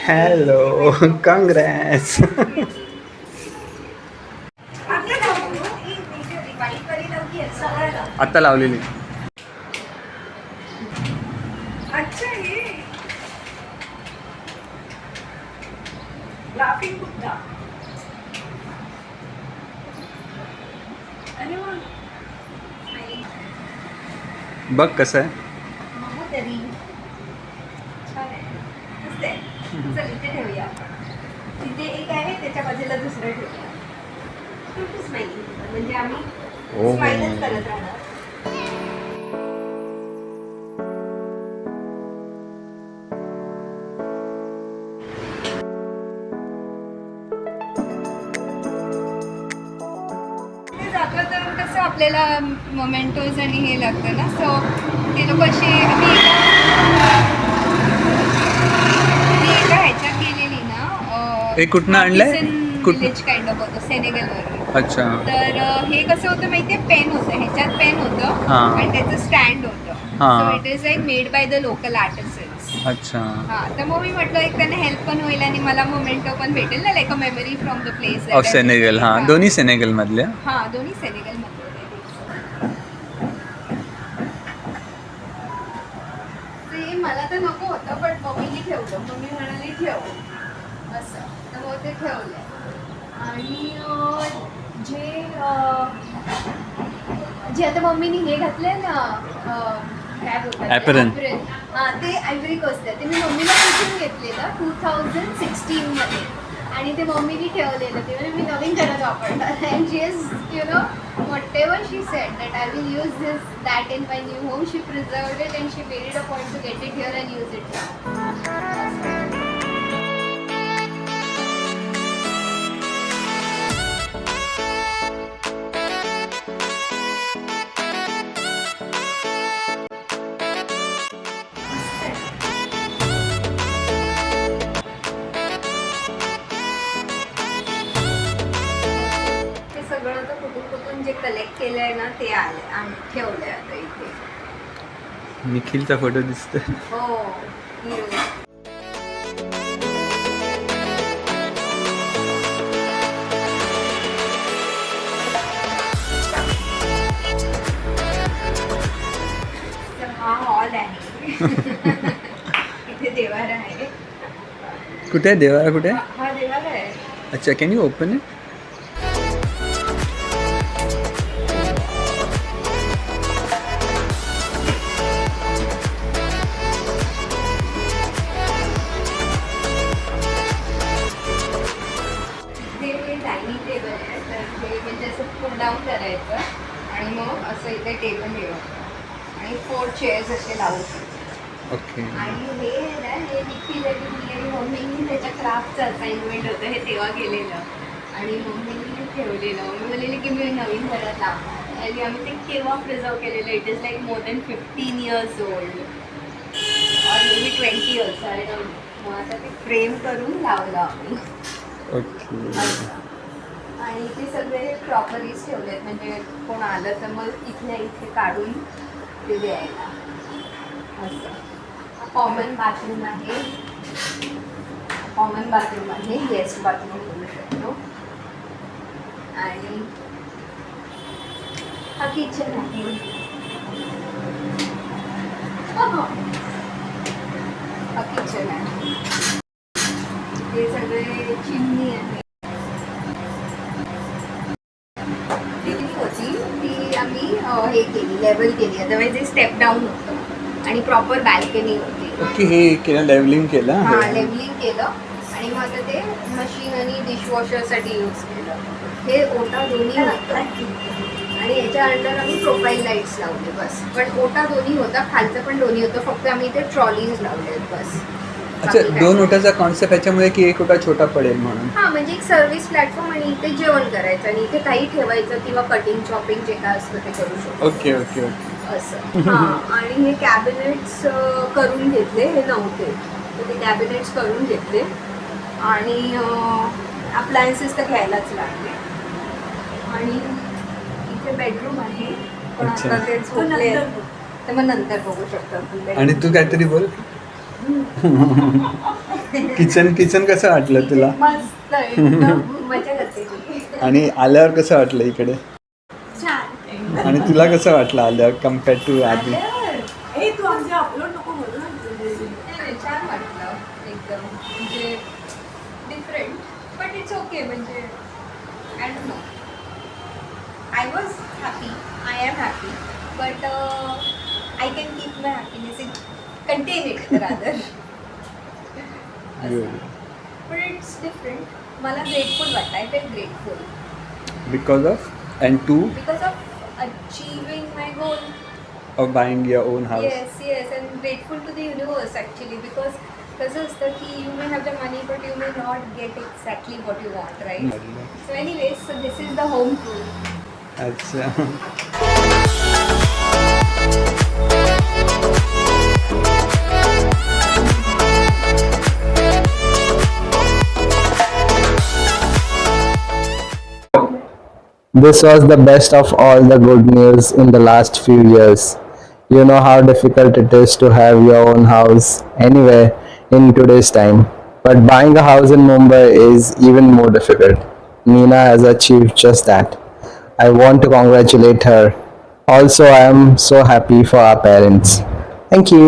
Hello Congress. आता लावलेली. अच्छा ये लाफिंग बुद्धा. अरे वा. बघ कसं आहे. तरी छान आहे. मस्त आहे. चल इथे ठेवूया आपण. तिथे एक आहे त्याच्या बाजूला दुसरं ठेवूया. खूप स्माइलिंग म्हणजे आम्ही स्माइलच करत राहणार. कसं आपल्याला मोमेंटोज आणि हे लागतं ना, सो ते लोक असे मी एका ह्याच्यात गेलेली ना. हे कुठनं आणलंय? विलेज काइंड ऑफ होतं सेनेगलवर. अच्छा. तर हे कसं होतं माहितीये, पेन होतं ह्याच्यात, पेन होतं आणि त्याचं स्टँड होतं. So it is like made by the local artists. अच्छा. हां, तर मग मी म्हटलं एक त्यांना हेल्प पण होईल आणि मला मोमेंटो पण भेटेल ना, like a memory from the place of Senegal. हां, दोन्ही सेनेगल मधले. हां, दोन्ही सेनेगल मध्ये. ते मला तर नको होतं पण मम्मीने ठेवलं. मम्मी म्हणाली ठेव असं, तर मग ते ठेवलं. आणि जे आता मम्मीने हे घातलंय ना, काय बोलतात ॲपरन. हां, ते आयव्हरी कोस्ट आहे. ते मी मम्मीला कुठून घेतलेलं 2016 मध्ये आणि ते मम्मीने ठेवलेलं. ते म्हणजे मी नवीन घरात वापरणार. And she is whatever she said that I will use that in my new home, she preserved it and she made it a point to get it here and use it now. सगळं तर कुठून जे collect केलंय ना ते आले आणि ठेवलंय आता इथे. निखिलचा फोटो दिसतोय. हो, हिरो. हा हॉल आहे. इथे देवारा आहे. कुठे आहे देवारा? कुठे आहे? हा देवारा आहे. अच्छा, can you open it? Dining table आहे, तर हे म्हणजे असं पुल डाऊन करायचं आणि मग असं इथे टेबल ठेवायचं आणि 4 चेअर्स असे लावू शकतो. ओके. आणि हे ना, हे निखिल मम्मीनी त्याच्या क्राफ्टचं असाइनमेंट होतं, हे तेव्हा केलेलं आणि मम्मीनी ठेवलेलं. मम्मी बोललेली की मी नवीन घरात लावणार आणि आम्ही ते केव्हा प्रिझर्व केलेलं. It is like more than 15 years old और मे बी 20 years. अरे मग आता ते फ्रेम करून लावलं आम्ही. ओके. आणि ते सगळे प्रॉपर्टीज ठेवलेत, म्हणजे कोण आलं तर मग इथल्या इथे काढून ते द्यायला. असं कॉमन बाथरूम आहे. कॉमन बाथरूम आहे, गेस्ट बाथरूम करू शकतो. आणि हा किचन आहे. हा किचन आहे. हे सगळे चिमणी आहे. ती आम्ही हे केली, लेवल केली. अदरवाईज हे स्टेप डाऊन होतं आणि प्रॉपर बॅल्कनी होती. ओके. हे केलं, लेवलिंग केलं. हां, लेवलिंग केलं आणि मग आता ते मशीन आणि डिशवॉशरसाठी यूज केलं. हे ओटा दोन्ही होतं आणि याच्या अंडर आम्ही प्रोफाईल लाईट्स लावले बस. पण ओटा दोन्ही होता, खालचं पण दोन्ही होतं, फक्त आम्ही इथे ट्रॉलीज लावले बस. अच्छा, 2 ओटाचा कॉन्सेप्ट याच्यामुळे की एक ओटा छोटा पडेल म्हणून. हां, म्हणजे एक सर्व्हिस प्लॅटफॉर्म आणि इथे जेवण करायचं आणि इथे काही ठेवायचं किंवा कटिंग चॉपिंग जे काय असतं ते करू शकतो. Okay okay okay. असं. हां, आणि हे कॅबिनेट्स करून घेतले, हे नव्हते तर ते कॅबिनेट्स करून घेतले आणि अप्लायन्सेस तर घ्यायलाच लागले. आणि इथे बेडरूम आहे, पण आता ते झोपले तर मग नंतर बघू शकतो. आणि तू काहीतरी बोल. किचन कसं वाटलं तुला? मस्त एकदम मजा करते मी. आणि आल्यावर कसं वाटलं इकडे? छान. आणि तुला कसं वाटलं आल्यावर कम्पेअर टू आधी? तू आमच्या अपलोड नको बोलू ना. नाही, छान वाटलं एकदम, म्हणजे डिफरंट, बट इट्स ओके. म्हणजे I don't know, I was happy, I am happy, but I can keep my happiness in contain it rather. But it's different. मला ग्रेटफुल वाटतं. I feel grateful because of and to because of achieving my goal. Of buying your own house. Yes, and grateful to the universe actually, because कसं असतं की you may have the money but you may not get exactly what you want, right? So anyways, so this is the home tour. अच्छा. This was the best of all the good news in the last few years. You know how difficult it is to have your own house anywhere in today's time. But buying a house in Mumbai is even more difficult. Meena has achieved just that. I want to congratulate her. Also, I am so happy for our parents. Thank you.